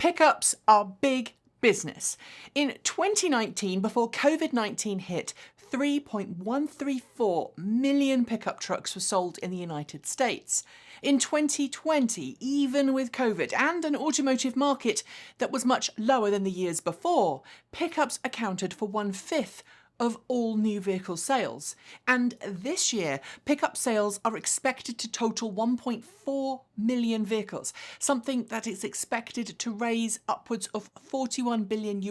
Pickups are big business. In 2019, before COVID-19 hit, 3.134 million pickup trucks were sold in the United States. In 2020, even with COVID and an automotive market that was much lower than the years before, pickups accounted for 1/5 of all new vehicle sales. And this year, pickup sales are expected to total 1.4 million vehicles, something that is expected to raise upwards of $41 billion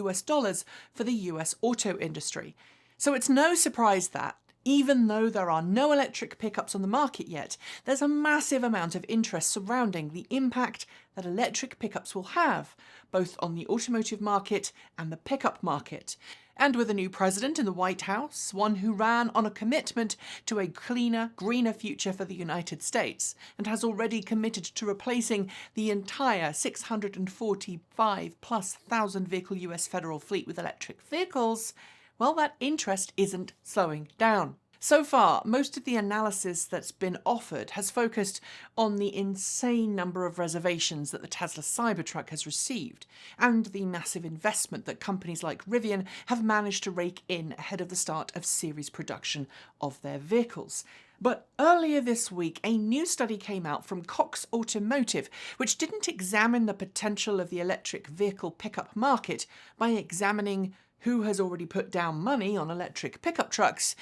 for the US auto industry. So it's no surprise that, even though there are no electric pickups on the market yet, there's a massive amount of interest surrounding the impact that electric pickups will have, both on the automotive market and the pickup market. And with a new president in the White House, one who ran on a commitment to a cleaner, greener future for the United States, and has already committed to replacing the entire 645,000+ vehicle US federal fleet with electric vehicles, well, that interest isn't slowing down. So far, most of the analysis that's been offered has focused on the insane number of reservations that the Tesla Cybertruck has received, and the massive investment that companies like Rivian have managed to rake in ahead of the start of series production of their vehicles. But earlier this week, a new study came out from Cox Automotive, which didn't examine the potential of the electric vehicle pickup market by examining who has already put down money on electric pickup trucks,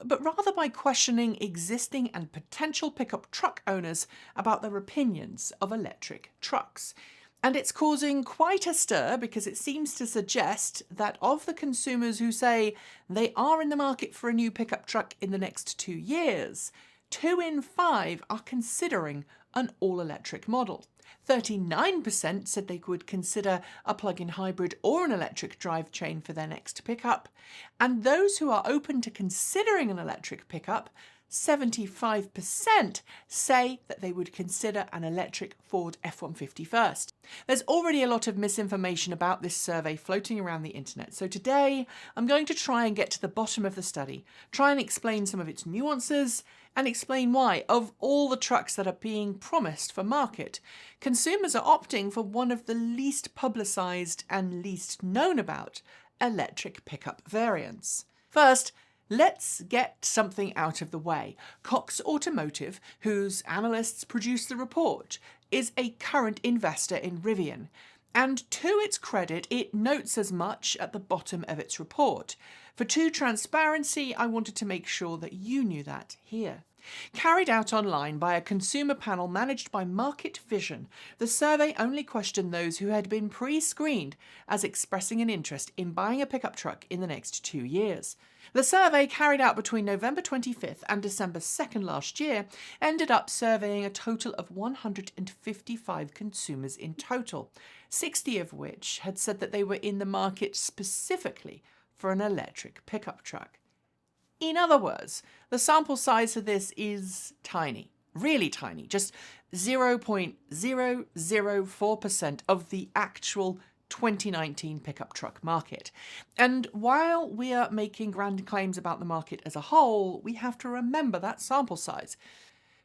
but rather by questioning existing and potential pickup truck owners about their opinions of electric trucks. And it's causing quite a stir because it seems to suggest that of the consumers who say they are in the market for a new pickup truck in the next 2 years, 2 in 5 are considering an all-electric model. 39% said they would consider a plug-in hybrid or an electric drivetrain for their next pickup. And those who are open to considering an electric pickup, 75% say that they would consider an electric Ford F-150 first. There's already a lot of misinformation about this survey floating around the internet, so today I'm going to try and get to the bottom of the study, try and explain some of its nuances, and explain why, of all the trucks that are being promised for market, consumers are opting for one of the least publicised and least known about electric pickup variants. First, let's get something out of the way. Cox Automotive, whose analysts produced the report, is a current investor in Rivian. And to its credit, it notes as much at the bottom of its report. For true transparency, I wanted to make sure that you knew that here. Carried out online by a consumer panel managed by Market Vision, the survey only questioned those who had been pre-screened as expressing an interest in buying a pickup truck in the next 2 years. The survey, carried out between November 25th and December 2nd last year, ended up surveying a total of 155 consumers in total, 60 of which had said that they were in the market specifically for an electric pickup truck. In other words, the sample size for this is tiny, really tiny, just 0.004% of the actual 2019 pickup truck market. And while we are making grand claims about the market as a whole, we have to remember that sample size.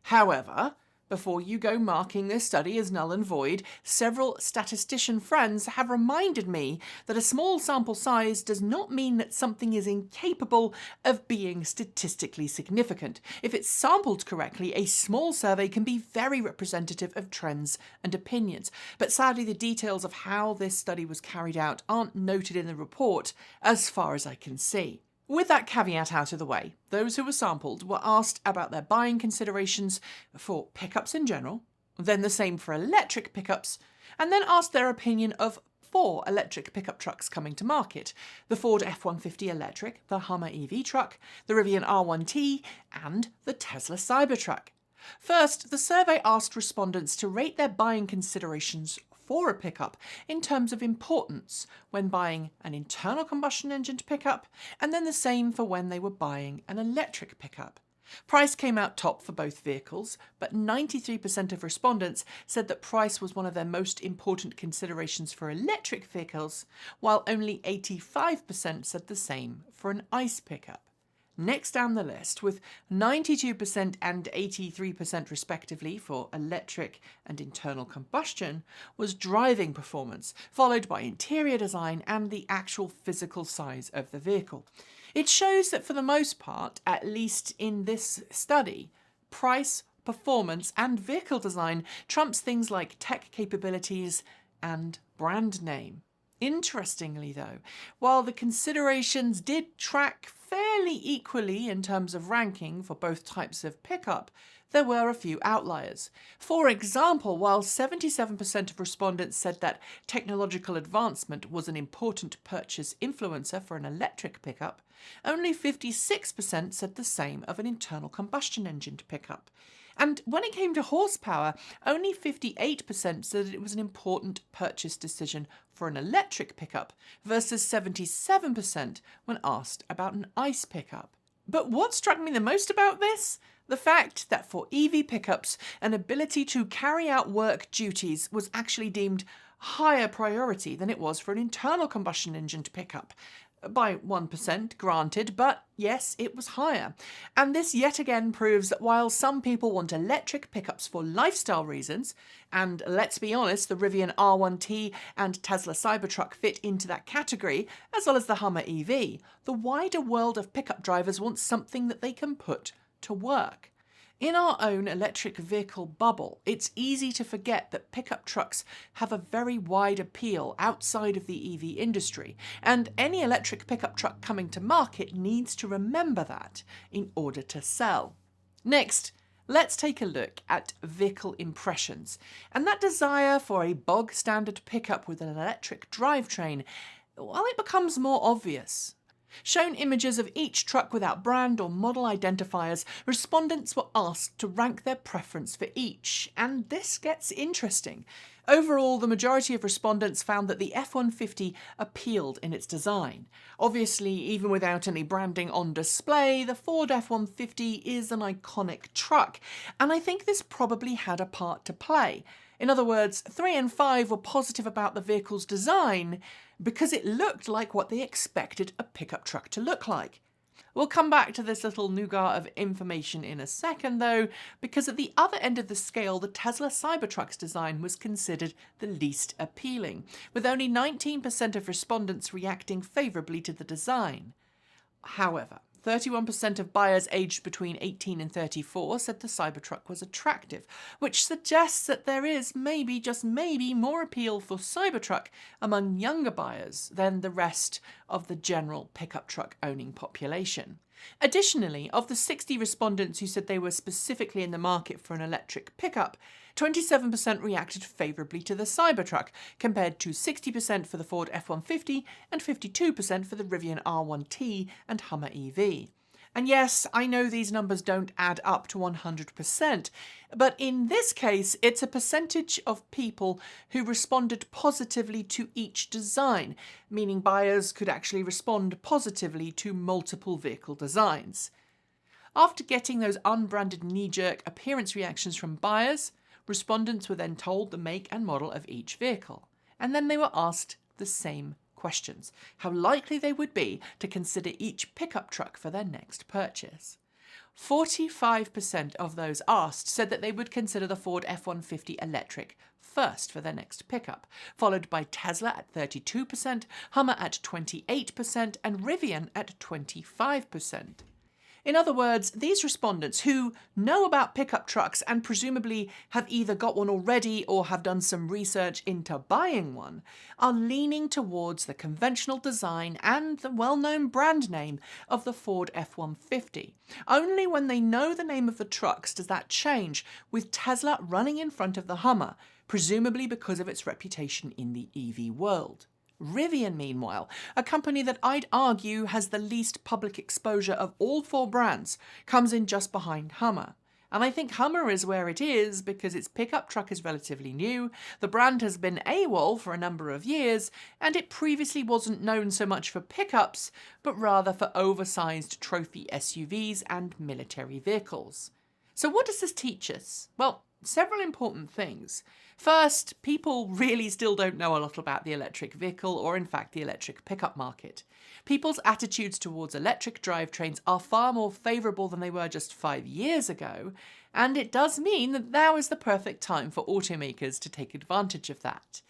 However, before you go marking this study as null and void, several statistician friends have reminded me that a small sample size does not mean that something is incapable of being statistically significant. If it's sampled correctly, a small survey can be very representative of trends and opinions. But sadly, the details of how this study was carried out aren't noted in the report, as far as I can see. With that caveat out of the way, those who were sampled were asked about their buying considerations for pickups in general, then the same for electric pickups, and then asked their opinion of 4 electric pickup trucks coming to market: the Ford F-150 electric, the Hummer EV truck, the Rivian R1T, and the Tesla Cybertruck. First, the survey asked respondents to rate their buying considerations for a pickup in terms of importance when buying an internal combustion engined pickup, and then the same for when they were buying an electric pickup. Price came out top for both vehicles, but 93% of respondents said that price was one of their most important considerations for electric vehicles, while only 85% said the same for an ICE pickup. Next down the list, with 92% and 83% respectively for electric and internal combustion, was driving performance, followed by interior design and the actual physical size of the vehicle. It shows that for the most part, at least in this study, price, performance and vehicle design trumps things like tech capabilities and brand name. Interestingly though, while the considerations did track fairly equally in terms of ranking for both types of pickup, there were a few outliers. For example, while 77% of respondents said that technological advancement was an important purchase influencer for an electric pickup, only 56% said the same of an internal combustion engined pickup. And when it came to horsepower, only 58% said that it was an important purchase decision for an electric pickup versus 77% when asked about an ICE pickup. But what struck me the most about this? The fact that for EV pickups, an ability to carry out work duties was actually deemed higher priority than it was for an internal combustion engined pickup. By 1%, granted, but yes, it was higher. And this yet again proves that while some people want electric pickups for lifestyle reasons, and let's be honest, the Rivian R1T and Tesla Cybertruck fit into that category, as well as the Hummer EV, the wider world of pickup drivers wants something that they can put to work. In our own electric vehicle bubble, it's easy to forget that pickup trucks have a very wide appeal outside of the EV industry, and any electric pickup truck coming to market needs to remember that in order to sell. Next, let's take a look at vehicle impressions, and that desire for a bog standard pickup with an electric drivetrain, well, it becomes more obvious. Shown images of each truck without brand or model identifiers, respondents were asked to rank their preference for each, and this gets interesting. Overall, the majority of respondents found that the F-150 appealed in its design. Obviously, even without any branding on display, the Ford F-150 is an iconic truck, and I think this probably had a part to play. In other words, 3 and 5 were positive about the vehicle's design because it looked like what they expected a pickup truck to look like. We'll come back to this little nougat of information in a second though, because at the other end of the scale, the Tesla Cybertruck's design was considered the least appealing, with only 19% of respondents reacting favourably to the design. However, 31% of buyers aged between 18 and 34 said the Cybertruck was attractive, which suggests that there is maybe, just maybe, more appeal for Cybertruck among younger buyers than the rest of the general pickup truck owning population. Additionally, of the 60 respondents who said they were specifically in the market for an electric pickup, 27% reacted favourably to the Cybertruck, compared to 60% for the Ford F-150 and 52% for the Rivian R1T and Hummer EV. And yes, I know these numbers don't add up to 100%, but in this case, it's a percentage of people who responded positively to each design, meaning buyers could actually respond positively to multiple vehicle designs. After getting those unbranded knee-jerk appearance reactions from buyers, respondents were then told the make and model of each vehicle, and then they were asked the same questions: how likely they would be to consider each pickup truck for their next purchase. 45% of those asked said that they would consider the Ford F-150 electric first for their next pickup, followed by Tesla at 32%, Hummer at 28%, and Rivian at 25%. In other words, these respondents, who know about pickup trucks and presumably have either got one already or have done some research into buying one, are leaning towards the conventional design and the well-known brand name of the Ford F-150. Only when they know the name of the trucks does that change, with Tesla running in front of the Hummer, presumably because of its reputation in the EV world. Rivian, meanwhile, a company that I'd argue has the least public exposure of all four brands, comes in just behind Hummer. And I think Hummer is where it is because its pickup truck is relatively new, the brand has been AWOL for a number of years, and it previously wasn't known so much for pickups, but rather for oversized trophy SUVs and military vehicles. So what does this teach us? Well, several important things. First, people really still don't know a lot about the electric vehicle or, in fact, the electric pickup market. People's attitudes towards electric drivetrains are far more favourable than they were just 5 years ago, and it does mean that now is the perfect time for automakers to take advantage of that.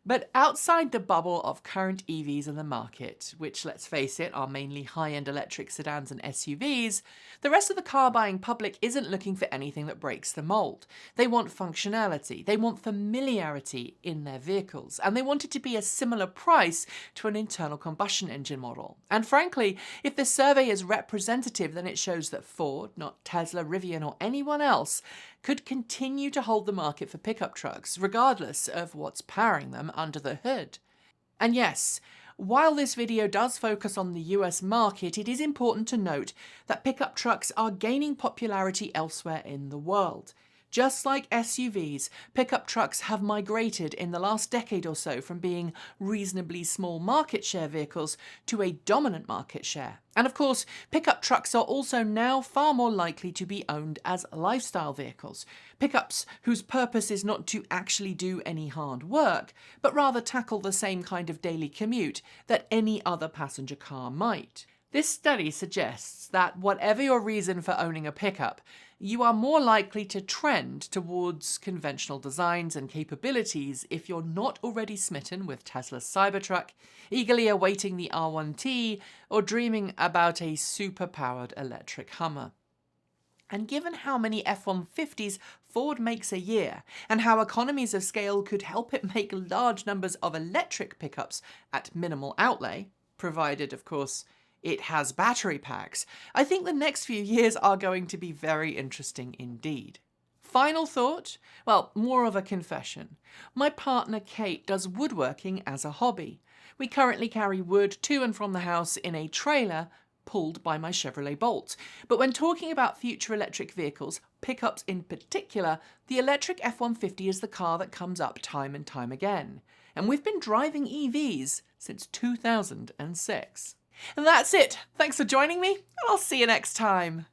But outside the bubble of current EVs in the market, which, let's face it, are mainly high-end electric sedans and SUVs, the rest of the car-buying public isn't looking for anything that breaks the mould. They want functionality, they want familiarity in their vehicles, and they want it to be a similar price to an internal combustion engine model. And frankly, if the survey is representative, then it shows that Ford, not Tesla, Rivian, or anyone else, could continue to hold the market for pickup trucks, regardless of what's powering them under the hood. And yes, while this video does focus on the US market, it is important to note that pickup trucks are gaining popularity elsewhere in the world. Just like SUVs, pickup trucks have migrated in the last decade or so from being reasonably small market share vehicles to a dominant market share. And of course, pickup trucks are also now far more likely to be owned as lifestyle vehicles. Pickups whose purpose is not to actually do any hard work, but rather tackle the same kind of daily commute that any other passenger car might. This study suggests that whatever your reason for owning a pickup, you are more likely to trend towards conventional designs and capabilities if you're not already smitten with Tesla's Cybertruck, eagerly awaiting the R1T, or dreaming about a super-powered electric Hummer. And given how many F-150s Ford makes a year, and how economies of scale could help it make large numbers of electric pickups at minimal outlay, provided, of course, it has battery packs, I think the next few years are going to be very interesting indeed. Final thought? Well, more of a confession. My partner Kate does woodworking as a hobby. We currently carry wood to and from the house in a trailer pulled by my Chevrolet Bolt. But when talking about future electric vehicles, pickups in particular, the electric F-150 is the car that comes up time and time again. And we've been driving EVs since 2006. And that's it. Thanks for joining me, and I'll see you next time.